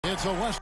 It's a West.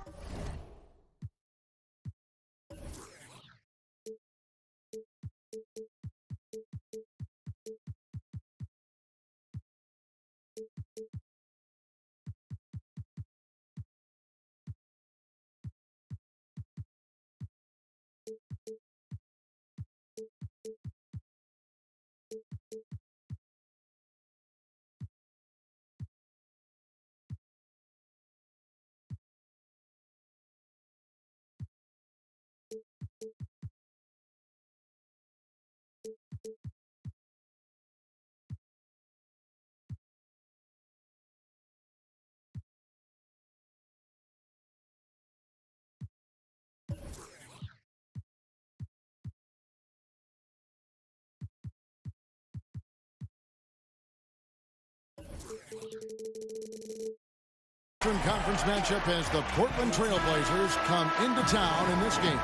Conference matchup as the Portland Trail Blazers come into town in this game.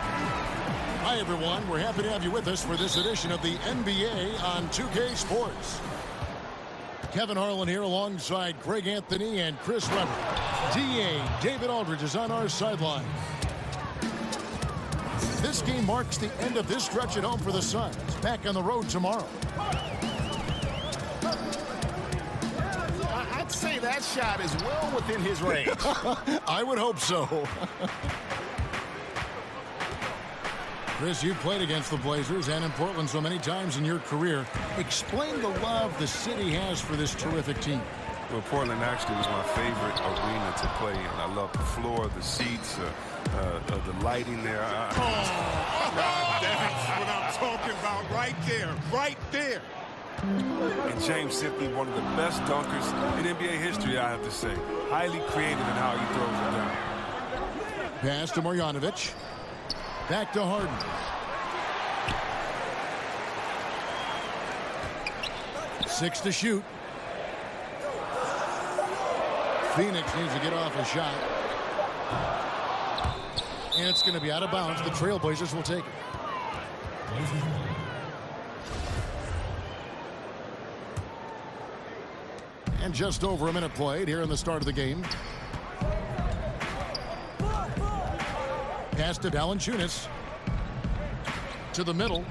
Hi, everyone. We're happy to have you with us for this edition of the NBA on 2K Sports. Kevin Harlan here alongside Greg Anthony and Chris Webber. DA David Aldridge is on our sideline. This game marks the end of this stretch at home for the Suns. Back on the road tomorrow. I'd say that shot is well within his range. I would hope so. Chris, you've played against the Blazers and in Portland so many times in your career. Explain the love the city has for this terrific team. Well, Portland actually was my favorite arena to play in. I love the floor, the seats, the lighting there. That's what I'm talking about right there, right there. And James simply one of the best dunkers in NBA history, I have to say. Highly creative in how he throws it down. Pass to Marjanovic. Back to Harden. Six to shoot. Phoenix needs to get off a shot. And it's going to be out of bounds. The Trailblazers will take it. And just over a minute played here in the start of the game. Pass to Valanciunas. To the middle.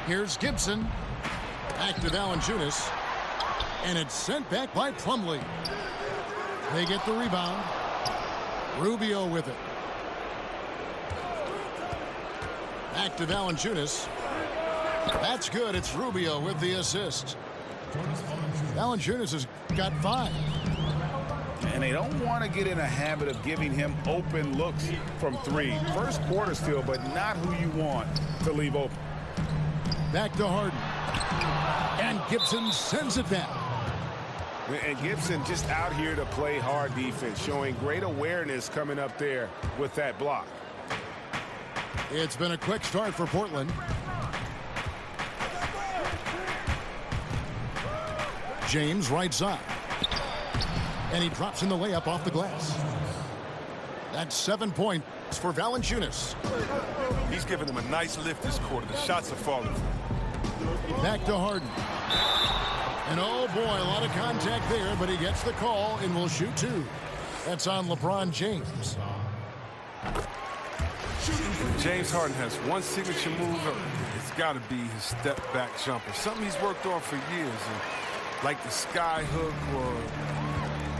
Here's Gibson. Back to Valanciunas. And it's sent back by Plumlee. They get the rebound. Rubio with it. Back to Valanciunas. That's good. It's Rubio with the assist. Valanciunas has got 5. And they don't want to get in a habit of giving him open looks from 3. First quarter still, but not who you want to leave open. Back to Harden. And Gibson sends it back. And Gibson just out here to play hard defense, showing great awareness coming up there with that block. It's been a quick start for Portland. James right side. And he drops in the layup off the glass. That's 7 points for Valanciunas. He's giving them a nice lift this quarter. The shots are falling. Back to Harden. And oh boy, a lot of contact there, but he gets the call and will shoot 2. That's on LeBron James. James Harden has one signature move. It's got to be his step-back jumper. Something he's worked on for years. And like the sky hook or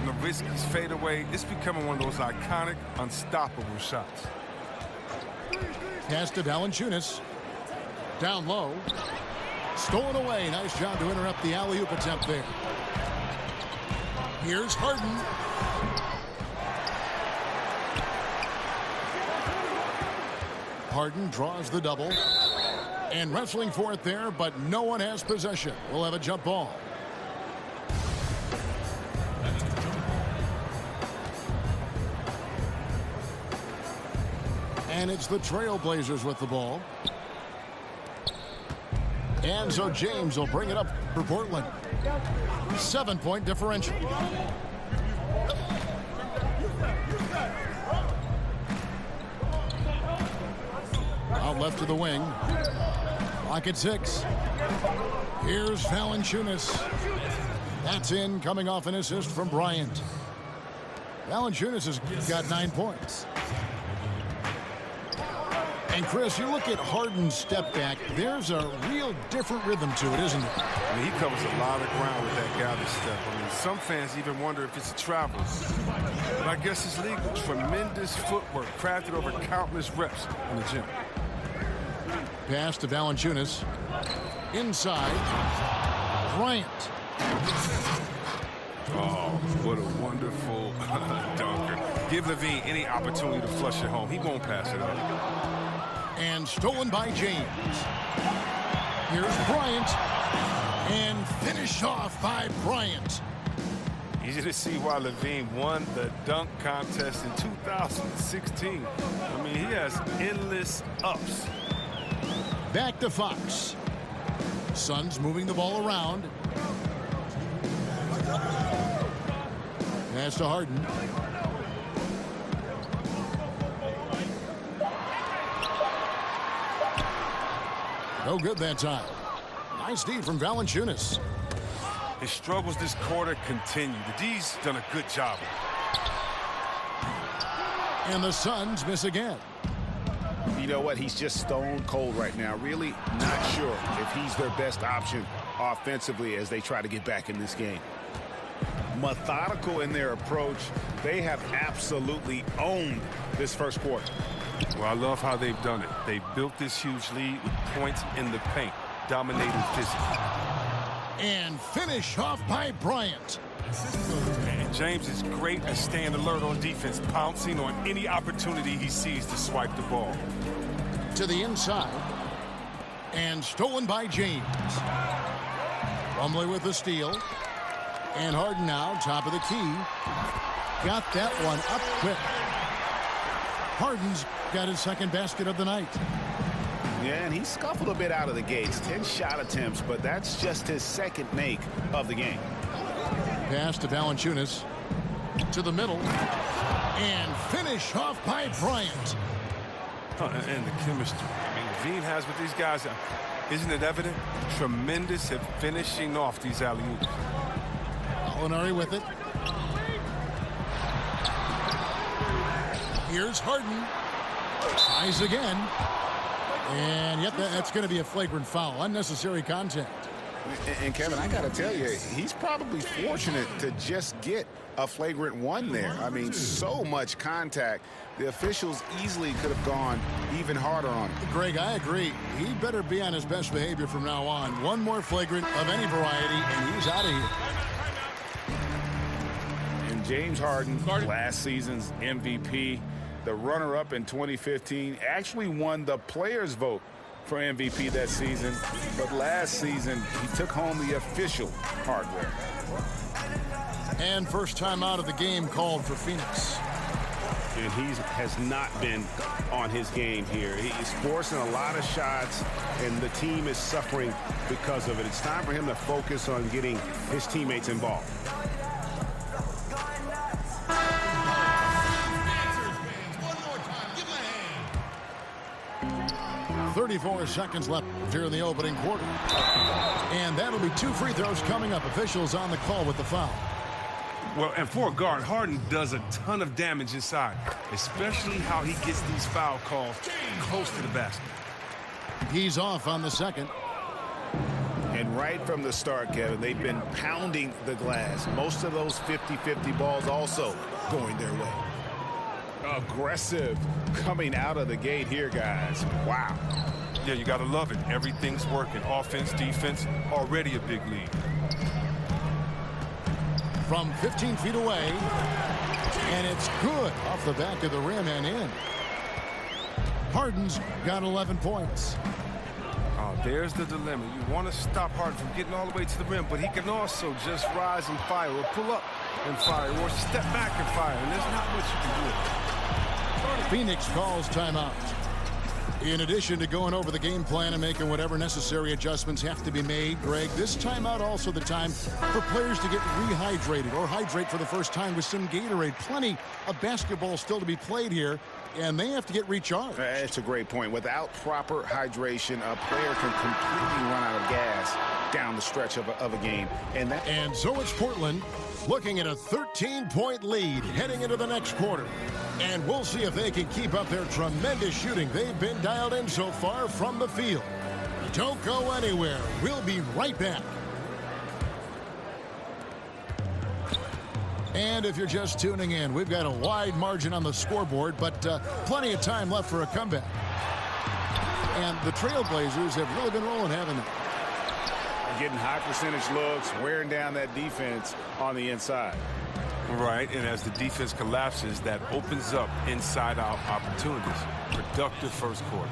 Nowitzki's fadeaway, it's becoming one of those iconic, unstoppable shots. Pass to Valanciunas. Down low. Stolen away. Nice job to interrupt the alley-oop attempt there. Here's Harden. Harden draws the double. And wrestling for it there, but no one has possession. We'll have a jump ball. And it's the Trailblazers with the ball. And so James will bring it up for Portland. 7-point differential. Out left to the wing. Clock at 6. Here's Valanciunas. That's in, coming off an assist from Bryant. Valanciunas has got 9 points. And Chris, you look at Harden's step back, there's a real different rhythm to it, isn't it? I mean, he covers a lot of ground with that gather step. I mean, some fans even wonder if it's a travel. But I guess it's legal. Tremendous footwork crafted over countless reps in the gym. Pass to Valanciunas. Inside. Bryant. Oh, what a wonderful dunker. Give Levine any opportunity to flush it home. He won't pass it up. And stolen by James. Here's Bryant. And finished off by Bryant. Easy to see why Levine won the dunk contest in 2016. I mean, he has endless ups. Back to Fox. Suns moving the ball around. Pass to Harden. No good that time. Nice D from Valanciunas. His struggles this quarter continue. The D's done a good job. And the Suns miss again. You know what? He's just stone cold right now. Really not sure if he's their best option offensively as they try to get back in this game. Methodical in their approach. They have absolutely owned this first quarter. Well, I love how they've done it. They built this huge lead with points in the paint, dominating physically. And finish off by Bryant. And James is great at staying alert on defense, pouncing on any opportunity he sees to swipe the ball. To the inside. And stolen by James. Plumlee with the steal. And Harden now, top of the key. Got that one up quick. Harden's got his second basket of the night. Yeah, and he scuffled a bit out of the gates. 10 shot attempts, but that's just his second make of the game. Pass to Valanciunas. To the middle. And finish off by Bryant. And the chemistry. I mean, Levine has with these guys. Isn't it evident? Tremendous at finishing off these alley-oops. Molinari with it. Here's Harden. Tries again. And yep, that's going to be a flagrant foul. Unnecessary contact. And Kevin, I got to tell you, he's probably fortunate to just get a flagrant one there. I mean, so much contact. The officials easily could have gone even harder on him. Greg, I agree. He better be on his best behavior from now on. One more flagrant of any variety, and he's out of here. And James Harden, last season's MVP, the runner-up in 2015, actually won the players' vote for MVP that season. But last season, he took home the official hardware. And first time out of the game called for Phoenix. And he has not been on his game here. He's forcing a lot of shots, and the team is suffering because of it. It's time for him to focus on getting his teammates involved. 34 seconds left here in the opening quarter. And that'll be 2 free throws coming up. Officials on the call with the foul. Well, and for a guard, Harden does a ton of damage inside, especially how he gets these foul calls close to the basket. He's off on the second. And right from the start, Kevin, they've been pounding the glass. Most of those 50-50 balls also going their way. Aggressive coming out of the gate here, guys. Wow. Yeah, you got to love it. Everything's working. Offense, defense, already a big lead. From 15 feet away. And it's good off the back of the rim and in. Harden's got 11 points. Oh, there's the dilemma. You want to stop Harden from getting all the way to the rim, but he can also just rise and fire, or pull up and fire, or step back and fire, and there's not much you can do with it. Phoenix calls timeout. In addition to going over the game plan and making whatever necessary adjustments have to be made, Greg, this timeout also the time for players to get rehydrated or hydrate for the first time with some Gatorade. Plenty of basketball still to be played here, and they have to get recharged. That's a great point. Without proper hydration, a player can completely run out of gas down the stretch of a game. And so it's Portland looking at a 13-point lead heading into the next quarter. And we'll see if they can keep up their tremendous shooting they've been dialed in so far from the field. Don't go anywhere. We'll be right back. And if you're just tuning in, we've got a wide margin on the scoreboard, but plenty of time left for a comeback. And the Trailblazers have really been rolling, haven't they? Getting high percentage looks, wearing down that defense on the inside. Right, and as the defense collapses, that opens up inside-out opportunities. Productive first quarter.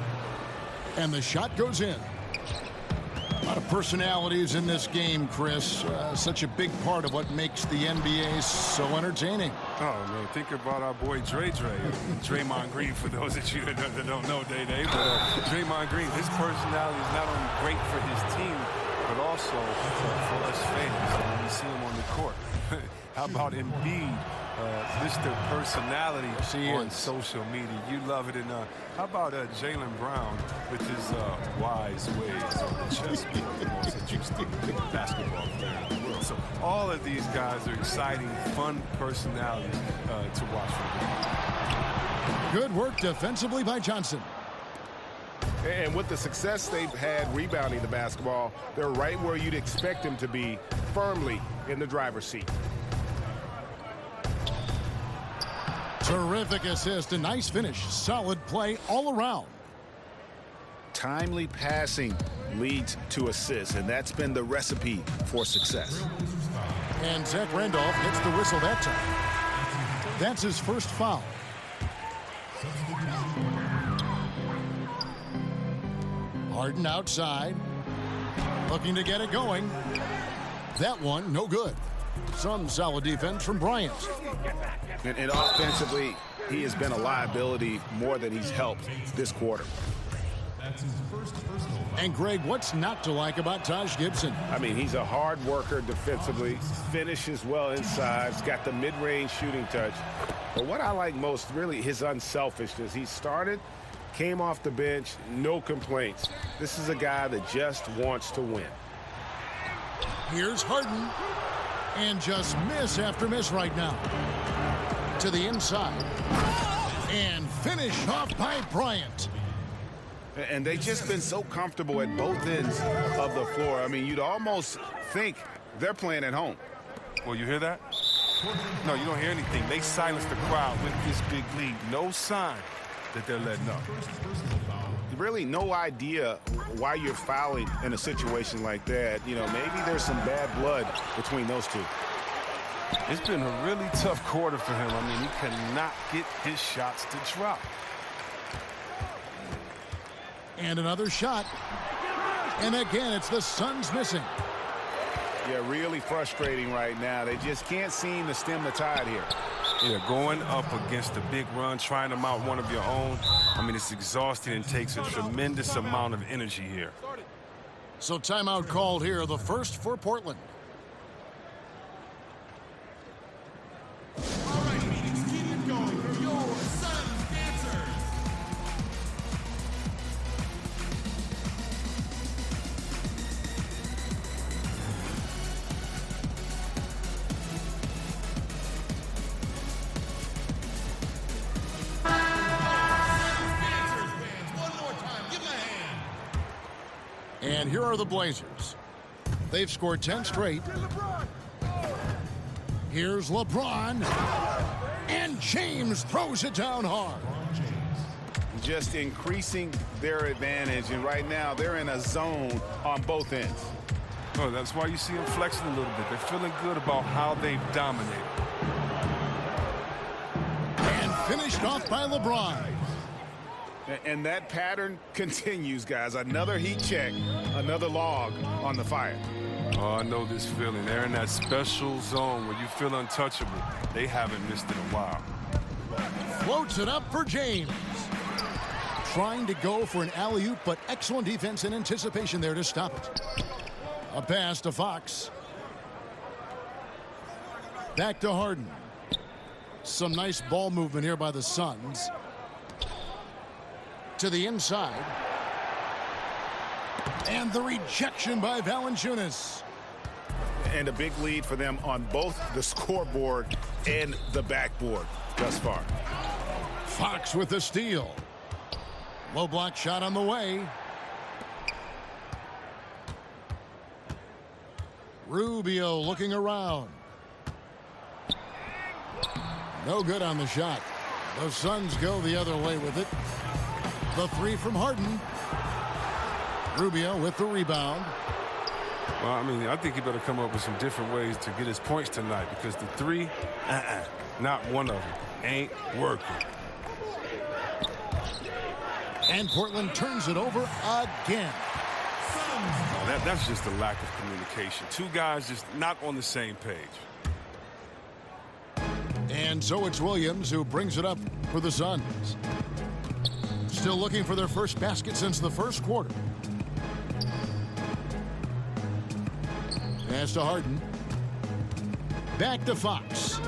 And the shot goes in. A lot of personalities in this game, Chris. Such a big part of what makes the NBA so entertaining. Oh, man, think about our boy Dre. Draymond Green, for those of you that don't know Day-Day. But Draymond Green, his personality is not only great for his team, but also for us fans when we see him on the court. How about Embiid, Mr. Personality on social media? You love it. And how about Jaylen Brown with his wise ways on the chessboard, the most interesting basketball player in the world. So all of these guys are exciting, fun personalities to watch from them. Good work defensively by Johnson. And with the success they've had rebounding the basketball, they're right where you'd expect them to be, firmly in the driver's seat. Terrific assist, a nice finish. Solid play all around. Timely passing leads to assists, and that's been the recipe for success. And Zach Randolph gets the whistle that time. That's his first foul. Harden outside, looking to get it going. That one, no good. Some solid defense from Bryant. And offensively, he has been a liability more than he's helped this quarter. And, Greg, what's not to like about Taj Gibson? I mean, he's a hard worker defensively, finishes well inside, he's got the mid-range shooting touch. But what I like most, really, his unselfishness. He started, came off the bench, no complaints. This is a guy that just wants to win. Here's Harden. And just miss after miss right now. To the inside. And finish off by Bryant. And they've just been so comfortable at both ends of the floor. I mean, you'd almost think they're playing at home. Well, you hear that? No, you don't hear anything. They silenced the crowd with this big lead. No sign that they're letting up. Really no idea why you're fouling in a situation like that. You know, maybe there's some bad blood between those two. It's been a really tough quarter for him. I mean, he cannot get his shots to drop. And another shot. And again, it's the Suns missing. Yeah, really frustrating right now. They just can't seem to stem the tide here. Yeah, going up against a big run, trying to mount one of your own. I mean, it's exhausting and takes a tremendous amount of energy here. So timeout called here, the first for Portland. All right, Phoenix, keep it going for your Suns dancers. And here are the Blazers. They've scored 10 straight. Here's LeBron. And James throws it down hard. Just increasing their advantage. And right now, they're in a zone on both ends. Oh, that's why you see them flexing a little bit. They're feeling good about how they've dominated. And finished off by LeBron. And that pattern continues, guys. Another heat check, another log on the fire. Oh, I know this feeling. They're in that special zone where you feel untouchable. They haven't missed in a while. Floats it up for James. Trying to go for an alley-oop, but excellent defense and anticipation there to stop it. A pass to Fox. Back to Harden. Some nice ball movement here by the Suns. To the inside. And the rejection by Valanciunas. And a big lead for them on both the scoreboard and the backboard thus far. Fox with the steal. Low block shot on the way. Rubio looking around. No good on the shot. The Suns go the other way with it. The three from Harden. Rubio with the rebound. Well, I mean, I think he better come up with some different ways to get his points tonight, because the three, not one of them, ain't working. And Portland turns it over again. Oh, that's just a lack of communication. Two guys just not on the same page. And so it's Williams who brings it up for the Suns. Still looking for their first basket since the first quarter. Pass to Harden. Back to Fox.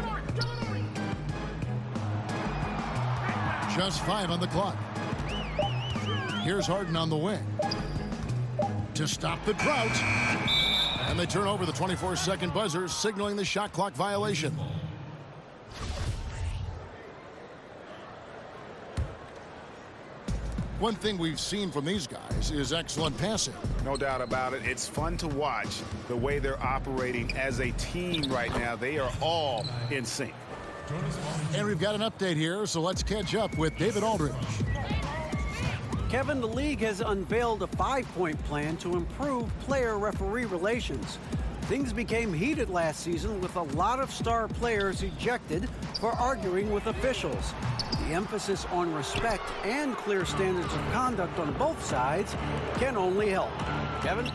Just 5 on the clock. Here's Harden on the wing. To stop the drought. And they turn over the 24-second buzzer, signaling the shot clock violation. One thing we've seen from these guys is excellent passing. No doubt about it. It's fun to watch the way they're operating as a team right now. They are all in sync. And we've got an update here, so let's catch up with David Aldridge. Kevin, the league has unveiled a 5-point plan to improve player-referee relations. Things became heated last season with a lot of star players ejected for arguing with officials. The emphasis on respect and clear standards of conduct on both sides can only help. Kevin?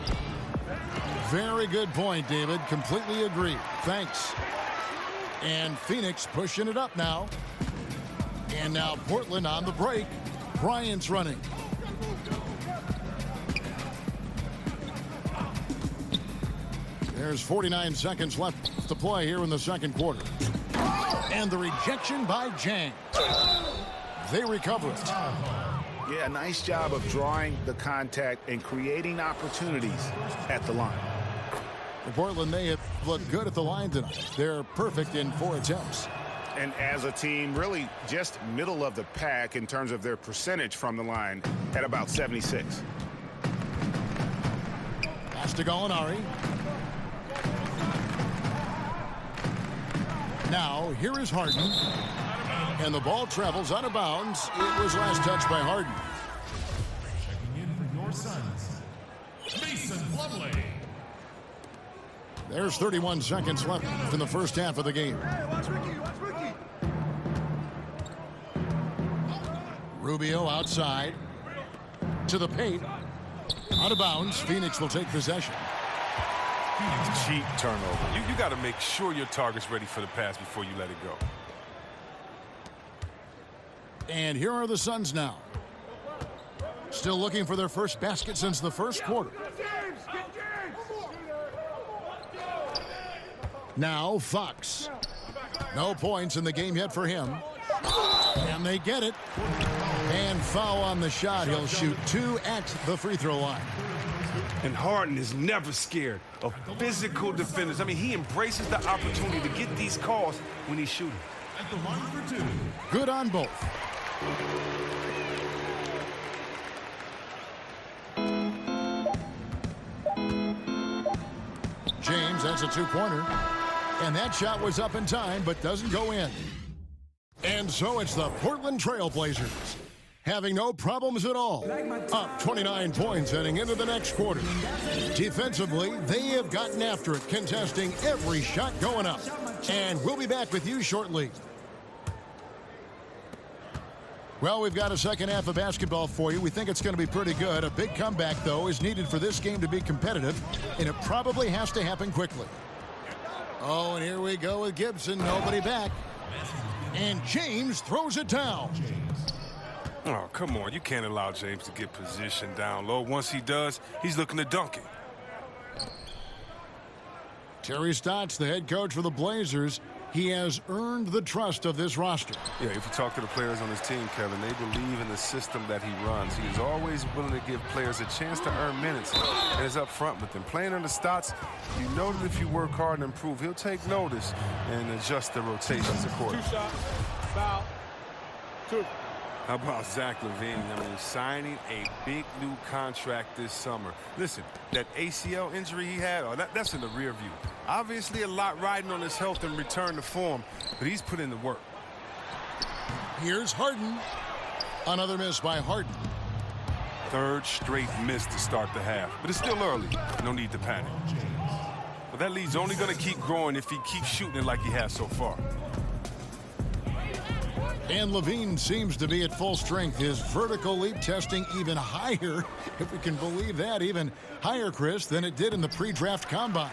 Very good point, David. Completely agree. Thanks. And Phoenix pushing it up now. And now Portland on the break. Bryant's running. There's 49 seconds left to play here in the second quarter. And the rejection by James. They recover it. Yeah, nice job of drawing the contact and creating opportunities at the line. For Portland, they have looked good at the line tonight. They're perfect in 4 attempts. And as a team, really just middle of the pack in terms of their percentage from the line at about 76. Pass to Gallinari. Now, here is Harden. And the ball travels out of bounds. It was last touched by Harden. Checking in for your Suns, Mason Plumlee. There's 31 seconds left in the first half of the game. Rubio outside. To the paint. Out of bounds. Phoenix will take possession. Cheap turnover. You got to make sure your target's ready for the pass before you let it go. And here are the Suns now. Still looking for their first basket since the first quarter. Now Fox. No points in the game yet for him. And they get it. And foul on the shot. He'll shoot 2 at the free throw line. And Harden is never scared of physical defenders. I mean, he embraces the opportunity to get these calls when he's shooting. At the line for 2. Good on both. James, that's a 2-pointer. And that shot was up in time, but doesn't go in. And so it's the Portland Trail Blazers, having no problems at all. Up 29 points heading into the next quarter. Defensively, they have gotten after it, contesting every shot going up. And we'll be back with you shortly. Well, we've got a second half of basketball for you. We think it's going to be pretty good. A big comeback, though, is needed for this game to be competitive, and it probably has to happen quickly. Oh, and here we go with Gibson. Nobody back. And James throws it down. Oh, come on. You can't allow James to get positioned down low. Once he does, he's looking to dunk it. Terry Stotts, the head coach for the Blazers, he has earned the trust of this roster. Yeah, if you talk to the players on his team, Kevin, they believe in the system that he runs. He is always willing to give players a chance to earn minutes and is up front with them. Playing under Stotts, you know that if you work hard and improve, he'll take notice and adjust the rotations accordingly. 2 shots, foul, 2. How about Zach LaVine? I mean, signing a big new contract this summer. Listen, that ACL injury he had, that's in the rear view. Obviously, a lot riding on his health and return to form, but he's put in the work. Here's Harden. Another miss by Harden. Third straight miss to start the half, but it's still early. No need to panic. But that lead's only going to keep growing if he keeps shooting it like he has so far. And LaVine seems to be at full strength. His vertical leap testing even higher, if we can believe that, even higher, Chris, than it did in the pre-draft combine.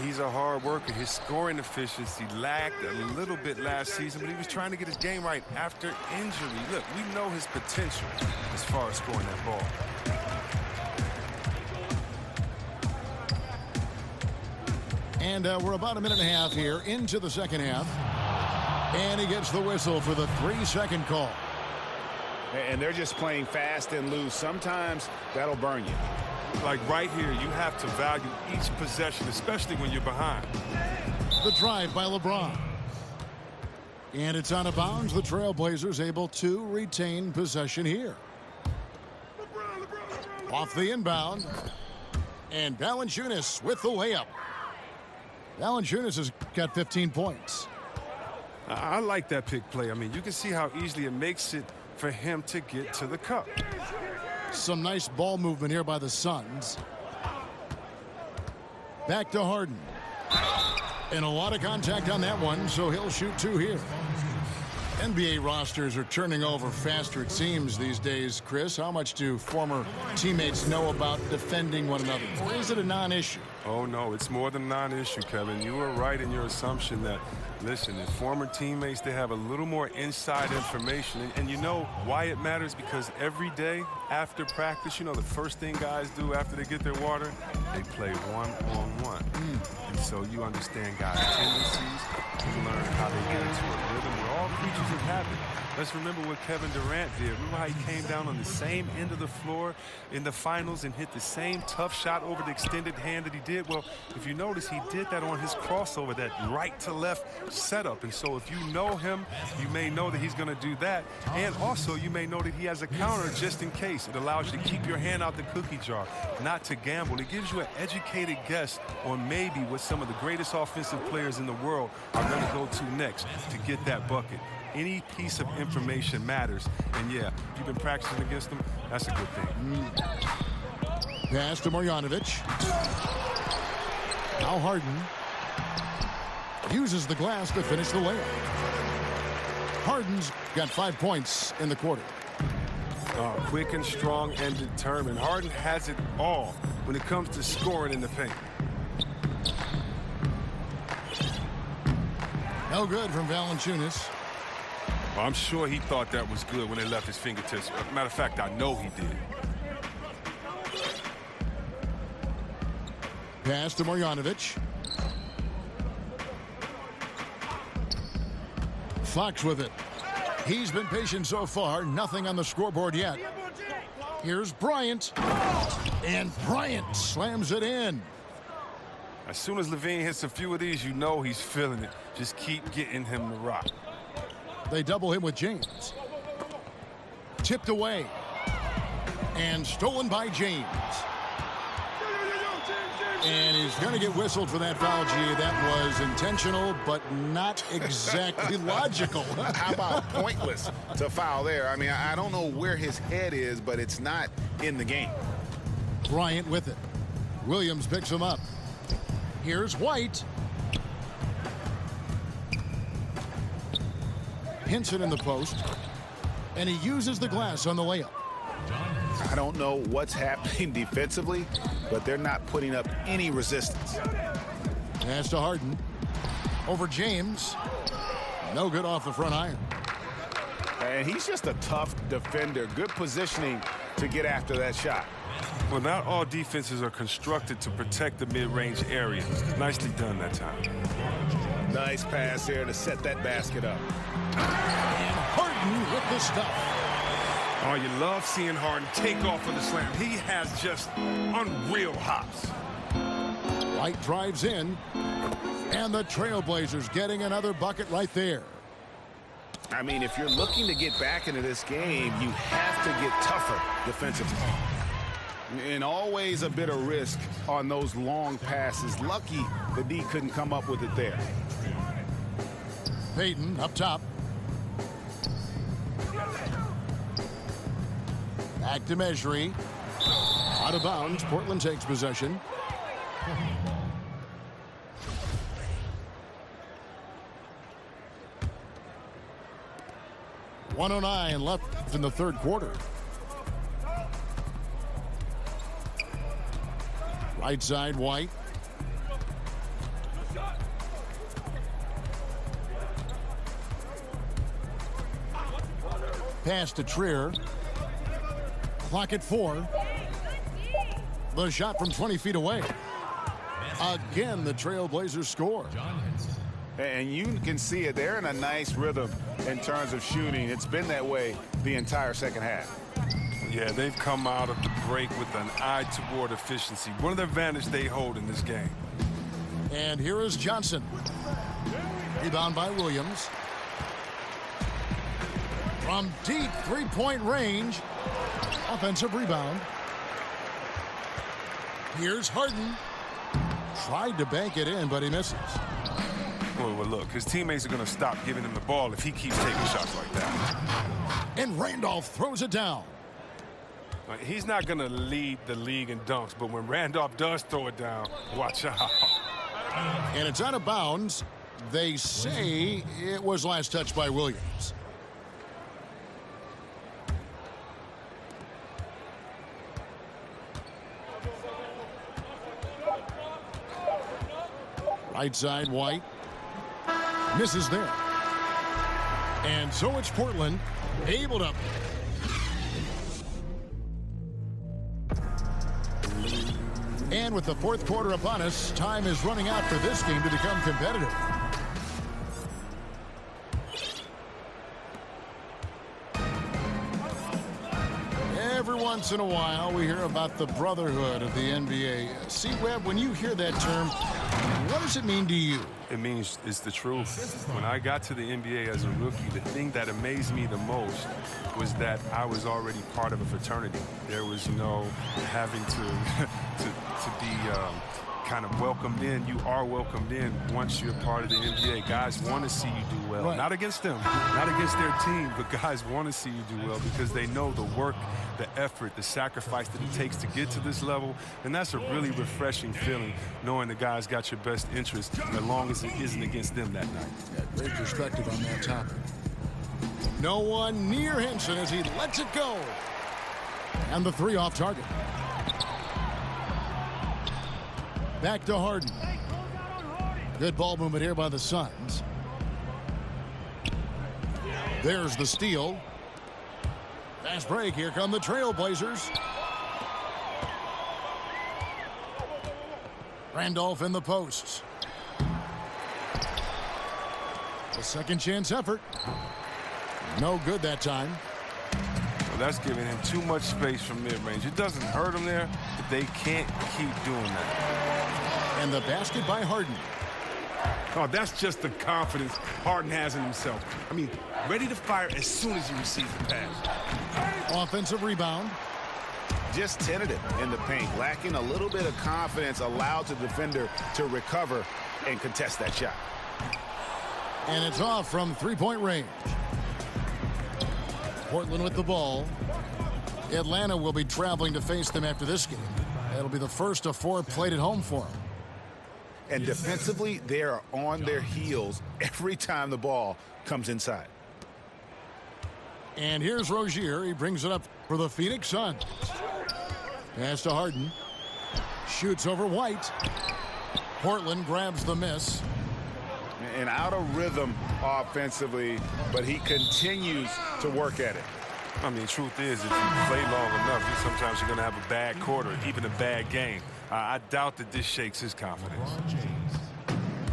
He's a hard worker. His scoring efficiency lagged a little bit last season, but he was trying to get his game right after injury. Look, we know his potential as far as scoring that ball. And we're about a minute and a half here into the second half. And he gets the whistle for the 3-second call. And they're just playing fast and loose. Sometimes that'll burn you. Like right here, you have to value each possession, especially when you're behind. The drive by LeBron. And it's out of bounds. The Trailblazers able to retain possession here. Off the inbound. And Valanciunas with the layup. Valanciunas has got 15 points. I like that pick play. I mean, you can see how easily it makes it for him to get to the cup. Some nice ball movement here by the Suns. Back to Harden. And a lot of contact on that one, so he'll shoot 2 here. NBA rosters are turning over faster, it seems, these days. Chris, how much do former teammates know about defending one another? Or is it a non-issue? Oh, no, it's more than a non-issue, Kevin. You were right in your assumption that, listen, if former teammates, they have a little more inside information. And you know why it matters? Because every day after practice, you know, the first thing guys do after they get their water, they play one-on-one. And so you understand guys' tendencies. You learn how they get into a rhythm. We're all creatures of habit. Let's remember what Kevin Durant did. Remember how he came down on the same end of the floor in the finals and hit the same tough shot over the extended hand that he did? Well, if you notice, he did that on his crossover, that right to left setup. And so if you know him, you may know that he's going to do that. And also, you may know that he has a counter just in case. It allows you to keep your hand out the cookie jar, not to gamble. It gives you an educated guess on maybe what some of the greatest offensive players in the world are going to go to next to get that bucket. Any piece of information matters. And, yeah, if you've been practicing against them, that's a good thing. Pass to Marjanovic. Now Harden uses the glass to finish the layup. Harden's got 5 points in the quarter. Quick and strong and determined. Harden has it all when it comes to scoring in the paint. No good from Valanciunas. I'm sure he thought that was good when they left his fingertips. Matter of fact, I know he did. Pass to Marjanovic. Fox with it. He's been patient so far. Nothing on the scoreboard yet. Here's Bryant. And Bryant slams it in. As soon as LaVine hits a few of these, you know he's feeling it. Just keep getting him the rock. They double him with James. Tipped away. And stolen by James. And he's going to get whistled for that foul, G. That was intentional, but not exactly logical. How about pointless to foul there? I mean, I don't know where his head is, but it's not in the game. Bryant with it. Williams picks him up. Here's White. Hinson in the post. And he uses the glass on the layup. I don't know what's happening defensively, but they're not putting up any resistance. Pass to Harden. Over James. No good off the front iron. And he's just a tough defender. Good positioning to get after that shot. Well, not all defenses are constructed to protect the mid-range area. Nicely done that time. Nice pass there to set that basket up. And Harden with the stuff. Oh, you love seeing Harden take off on the slam. He has just unreal hops. White drives in, and the Trailblazers getting another bucket right there. I mean, if you're looking to get back into this game, you have to get tougher defensively. And always a bit of risk on those long passes. Lucky the D couldn't come up with it there. Payton up top. Back to Mejri. Out of bounds. Portland takes possession. .109 left in the third quarter. Right side, White. Pass to Trier. Clock at 4. The shot from 20 feet away. Again, the Trailblazers score. And you can see it. They're in a nice rhythm in terms of shooting. It's been that way the entire second half. Yeah, they've come out of the break with an eye toward efficiency. One of the advantage they hold in this game. And here is Johnson. Rebound by Williams. From deep three-point range. Offensive rebound. Here's Harden. Tried to bank it in, but he misses. Well, look, his teammates are going to stop giving him the ball if he keeps taking shots like that. And Randolph throws it down. He's not going to lead the league in dunks, but when Randolph does throw it down, watch out. And it's out of bounds. They say it was last touched by Williams. Right side, White. Misses there. And so it's Portland able to. And with the fourth quarter upon us, time is running out for this game to become competitive. Every once in a while, we hear about the brotherhood of the NBA. See, Webb, when you hear that term, what does it mean to you? It means it's the truth. When I got to the NBA as a rookie, the thing that amazed me the most was that I was already part of a fraternity. There was no having to be kind of welcomed in. You are welcomed in once you're part of the NBA. Guys want to see you do well. Right. Not against them, not against their team, but guys want to see you do well because they know the work, the effort, the sacrifice that it takes to get to this level. And that's a really refreshing feeling, knowing the guys got your best interest as long as it isn't against them that night. Yeah, great perspective on that topic. No one near Henson as he lets it go. And the three off target. Back to Harden. Good ball movement here by the Suns. There's the steal. Fast break. Here come the Trailblazers. Randolph in the posts. A second chance effort. No good that time. Well, that's giving him too much space from mid-range. It doesn't hurt him there, but they can't keep doing that. And the basket by Harden. Oh, that's just the confidence Harden has in himself. I mean, ready to fire as soon as he receives the pass. Offensive rebound. Just tentative in the paint, lacking a little bit of confidence, allowed the defender to recover and contest that shot. And it's off from three-point range. Portland with the ball. Atlanta will be traveling to face them after this game. That'll be the first of 4 played at home for them. And defensively, they are on their heels every time the ball comes inside. And here's Rozier. He brings it up for the Phoenix Suns. Pass to Harden. Shoots over White. Portland grabs the miss. And out of rhythm offensively, but he continues to work at it. I mean, truth is, if you play long enough, sometimes you're going to have a bad quarter, even a bad game. I doubt that this shakes his confidence.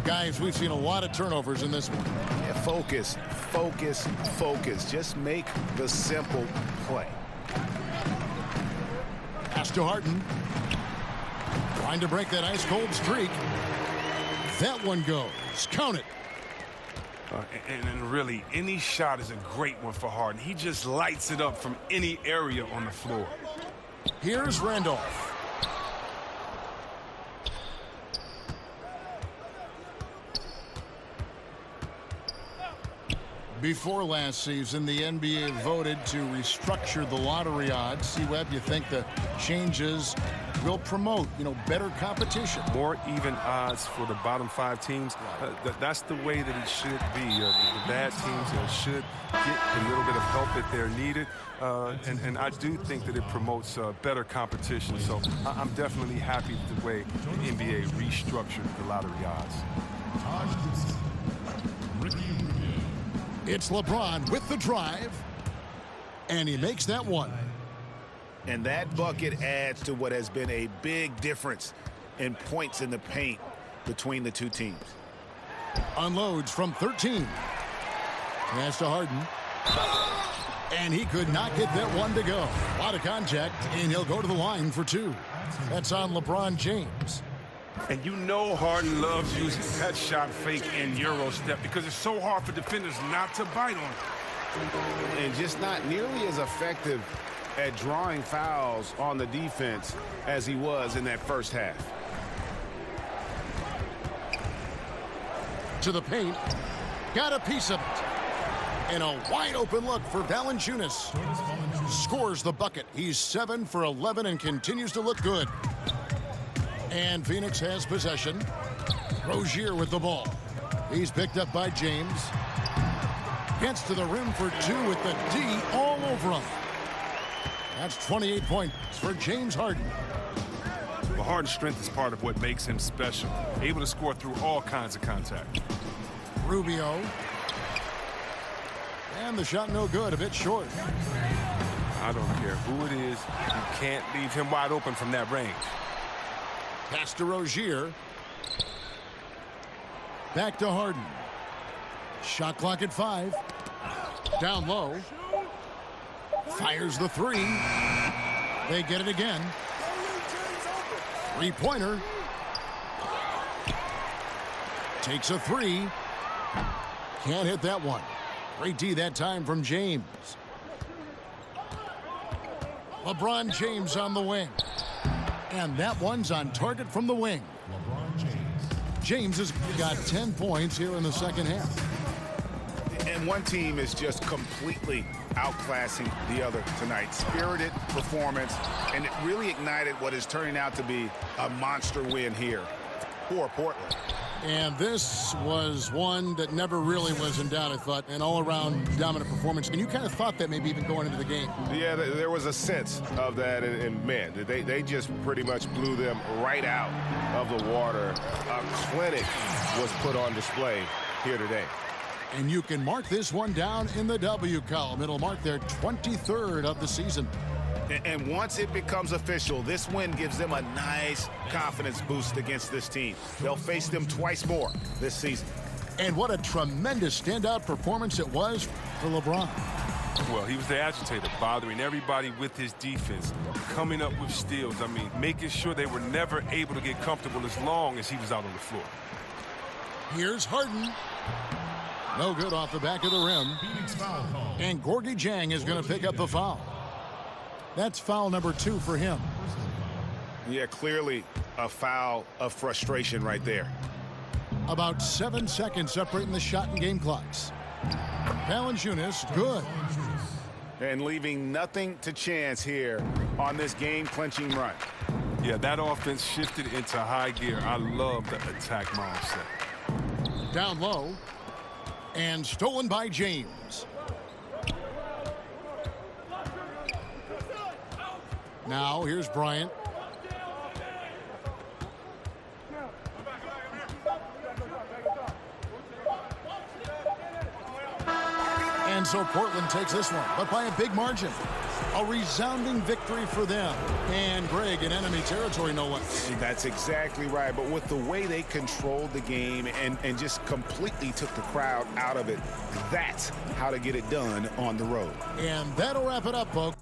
Guys, we've seen a lot of turnovers in this one. Yeah, focus, focus, focus. Just make the simple play. Pass to Harden. Trying to break that ice-cold streak. That one goes. Count it. And really, any shot is a great one for Harden. He just lights it up from any area on the floor. Here's Randolph. Before last season, the NBA voted to restructure the lottery odds. C-Web, you think the changes will promote, better competition? More even odds for the bottom 5 teams. That's the way that it should be. The bad teams should get a little bit of help if they're needed. And I do think that it promotes better competition. So I'm definitely happy with the way the NBA restructured the lottery odds. It's LeBron with the drive, and he makes that one. And that bucket adds to what has been a big difference in points in the paint between the two teams. Unloads from 13. Pass to Harden. And he could not get that one to go. A lot of contact, and he'll go to the line for 2. That's on LeBron James. And you know Harden loves using that shot fake and Euro step because it's so hard for defenders not to bite on it. And just not nearly as effective at drawing fouls on the defense as he was in that first half. To the paint. Got a piece of it. And a wide open look for Valanciunas. Scores the bucket. He's 7 for 11 and continues to look good. And Phoenix has possession. Rozier with the ball. He's picked up by James. Gets to the rim for 2 with the D all over him. That's 28 points for James Harden. Well, Harden's strength is part of what makes him special. Able to score through all kinds of contact. Rubio. And the shot no good, a bit short. I don't care who it is. You can't leave him wide open from that range. Pass to Rozier. Back to Harden. Shot clock at 5. Down low. Fires the 3. They get it again. 3-pointer. Takes a 3. Can't hit that one. Great D that time from James. LeBron James on the wing. And that one's on target from the wing. James has got 10 points here in the second half. And one team is just completely outclassing the other tonight. Spirited performance, and it really ignited what is turning out to be a monster win here for Portland. And this was one that never really was in doubt, I thought, an all-around dominant performance. And you kind of thought that maybe even going into the game. Yeah, there was a sense of that, and man, they just pretty much blew them right out of the water. A clinic was put on display here today. And you can mark this one down in the W column. It'll mark their 23rd of the season. And once it becomes official, this win gives them a nice confidence boost against this team. They'll face them twice more this season. And what a tremendous standout performance it was for LeBron. Well, he was the agitator, bothering everybody with his defense, coming up with steals. I mean, making sure they were never able to get comfortable as long as he was out on the floor. Here's Harden. No good off the back of the rim. And Gorgui Dieng is going to pick up the foul. That's foul number 2 for him. Yeah, clearly a foul of frustration right there. About 7 seconds separating the shot and game clocks. Valanciunas, good. And leaving nothing to chance here on this game-clinching run. Yeah, that offense shifted into high gear. I love the attack mindset. Down low. And stolen by James. Now, here's Bryant. And so Portland takes this one, but by a big margin. A resounding victory for them. And Greg in enemy territory, no less. That's exactly right. But with the way they controlled the game and just completely took the crowd out of it, that's how to get it done on the road. And that'll wrap it up, folks.